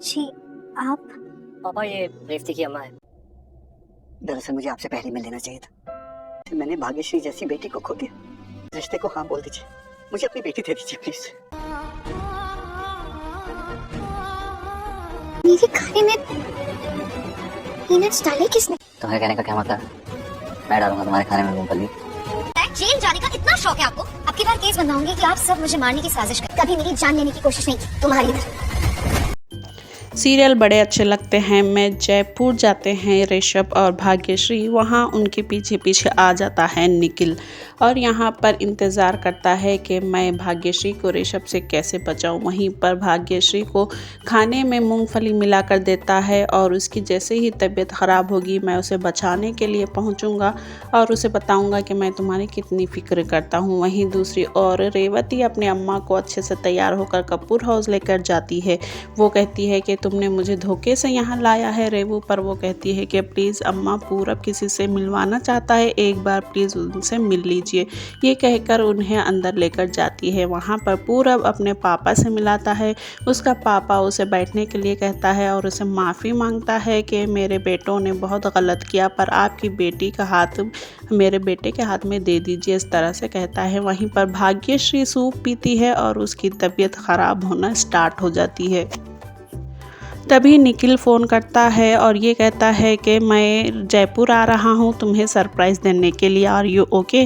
जी, आप? पापा, ये रेवती की अम्मा है। दरअसल मुझे आपसे पहले मिल लेना चाहिए था। मैंने भाग्यश्री जैसी बेटी को खो दिया। रिश्ते को हाँ बोल दीजिए, मुझे अपनी बेटी दे दीजिए प्लीज। मेरे खाने में पीनट्स डाले किसने? तुम्हारे कहने का क्या मतलब? मैं डालूंगा तुम्हारे खाने में मूंगफली। जेल जाने का इतना शौक है आपको? अब की बार केस बनवाऊंगी कि आप सब मुझे मारने की साजिश कर। कभी मेरी जान लेने की कोशिश नहीं की तुम्हारी तरह। सीरियल बड़े अच्छे लगते हैं। मैं जयपुर जाते हैं ऋषभ और भाग्यश्री, वहाँ उनके पीछे पीछे आ जाता है निखिल और यहाँ पर इंतज़ार करता है कि मैं भाग्यश्री को ऋषभ से कैसे बचाऊँ। वहीं पर भाग्यश्री को खाने में मूंगफली मिलाकर देता है और उसकी जैसे ही तबीयत ख़राब होगी मैं उसे बचाने के लिए पहुँचूँगा और उसे बताऊँगा कि मैं तुम्हारी कितनी फ़िक्र करता हूँ। वहीं दूसरी ओर रेवती अपने अम्मा को अच्छे से तैयार होकर कपूर हाउस लेकर जाती है। वो कहती है कि तुमने मुझे धोखे से यहाँ लाया है रेवू, पर वो कहती है कि प्लीज़ अम्मा, पूरब किसी से मिलवाना चाहता है, एक बार प्लीज़ उनसे मिल लीजिए। ये कहकर उन्हें अंदर लेकर जाती है। वहाँ पर पूरब अपने पापा से मिलाता है। उसका पापा उसे बैठने के लिए कहता है और उसे माफ़ी मांगता है कि मेरे बेटों ने बहुत गलत किया, पर आपकी बेटी का हाथ मेरे बेटे के हाथ में दे दीजिए, इस तरह से कहता है। वहीं पर भाग्यश्री सूप पीती है और उसकी तबीयत ख़राब होना स्टार्ट हो जाती है। तभी निखिल फ़ोन करता है और ये कहता है कि मैं जयपुर आ रहा हूँ तुम्हें सरप्राइज़ देने के लिए, आर यू ओके?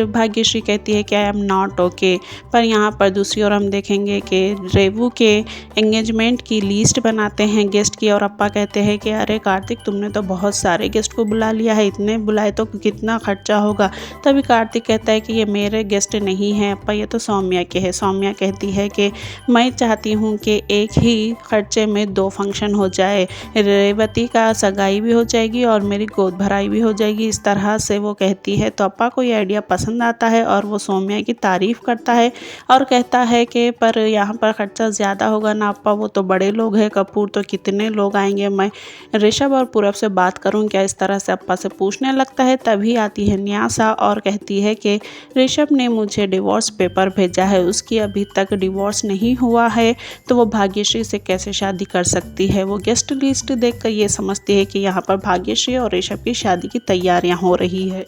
भाग्यश्री कहती है कि आई एम नॉट ओके। पर यहाँ पर दूसरी ओर हम देखेंगे कि रेवू के एंगेजमेंट की लिस्ट बनाते हैं गेस्ट की और अप्पा कहते हैं कि अरे कार्तिक, तुमने तो बहुत सारे गेस्ट को बुला लिया है, इतने बुलाए तो कितना खर्चा होगा। तभी कार्तिक कहता है कि ये मेरे गेस्ट नहीं हैं अप्पा, ये तो सौम्या के हैं। सौम्या कहती है कि मैं चाहती हूँ कि एक ही खर्चे में 2 फंक्शन हो जाए, रेवती का सगाई भी हो जाएगी और मेरी गोद भराई भी हो जाएगी, इस तरह से वो कहती है। तो अप्पा को ये आइडिया पसंद आता है और वो सौम्या की तारीफ़ करता है और कहता है कि पर यहाँ पर ख़र्चा ज़्यादा होगा ना अप्पा, वो तो बड़े लोग हैं कपूर, तो कितने लोग आएंगे, मैं ऋषभ और पूरब से बात करूँ क्या, इस तरह से अप्पा से पूछने लगता है। तभी आती है न्यासा और कहती है कि ऋषभ ने मुझे डिवोर्स पेपर भेजा है, उसकी अभी तक डिवोर्स नहीं हुआ है, तो वो भाग्यश्री से कैसे शादी कर सकती है। वो गेस्ट लिस्ट देखकर ये समझती है कि यहाँ पर भाग्यश्री और ऋषभ की शादी की तैयारियां हो रही है।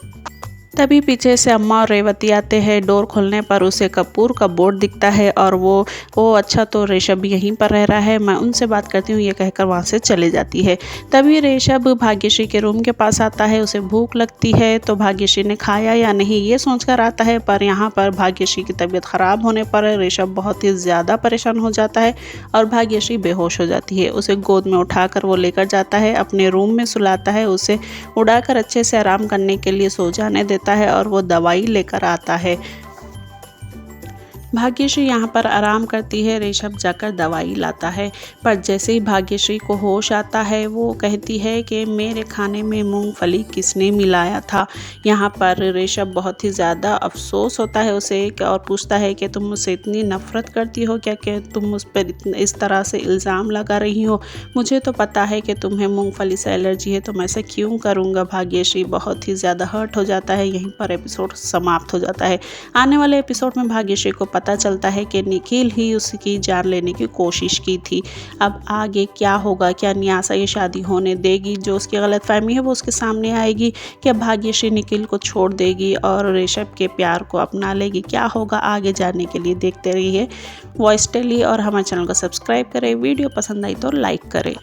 तभी पीछे से अम्मा और रेवती आते हैं। डोर खोलने पर उसे कपूर का बोर्ड दिखता है और वो अच्छा, तो ऋषभ यहीं पर रह रहा है, मैं उनसे बात करती हूँ, ये कहकर वहाँ से चले जाती है। तभी ऋषभ भाग्यश्री के रूम के पास आता है। उसे भूख लगती है तो भाग्यश्री ने खाया या नहीं ये सोचकर आता है, पर यहाँ पर भाग्यश्री की तबीयत ख़राब होने पर ऋषभ बहुत ही ज़्यादा परेशान हो जाता है और भाग्यश्री बेहोश हो जाती है। उसे गोद में उठाकर वो लेकर जाता है, अपने रूम में सुलाता है, उसे उड़ाकर अच्छे से आराम करने के लिए सो जाने देता है और वो दवाई लेकर आता है। भाग्यश्री यहाँ पर आराम करती है, ऋषभ जाकर दवाई लाता है। पर जैसे ही भाग्यश्री को होश आता है वो कहती है कि मेरे खाने में मूंगफली किसने मिलाया था। यहाँ पर ऋषभ बहुत ही ज़्यादा अफसोस होता है उसे और पूछता है कि तुम मुझसे इतनी नफ़रत करती हो क्या कि तुम मुझ पर इस तरह से इल्ज़ाम लगा रही हो, मुझे तो पता है कि तुम्हें मूँगफली से एलर्जी है, तो मैं ऐसा क्यों करूँगा। भाग्यश्री बहुत ही ज़्यादा हर्ट हो जाता है। यहीं पर एपिसोड समाप्त हो जाता है। आने वाले एपिसोड में भाग्यश्री को पता चलता है कि निखिल ही उसकी जान लेने की कोशिश की थी। अब आगे क्या होगा, क्या न्यासा ये शादी होने देगी, जो उसकी गलतफहमी है वो उसके सामने आएगी, क्या भाग्यश्री निखिल को छोड़ देगी और ऋषभ के प्यार को अपना लेगी, क्या होगा आगे जानने के लिए देखते रहिए वॉइस टेली और हमारे चैनल को सब्सक्राइब करें। वीडियो पसंद आई तो लाइक करें।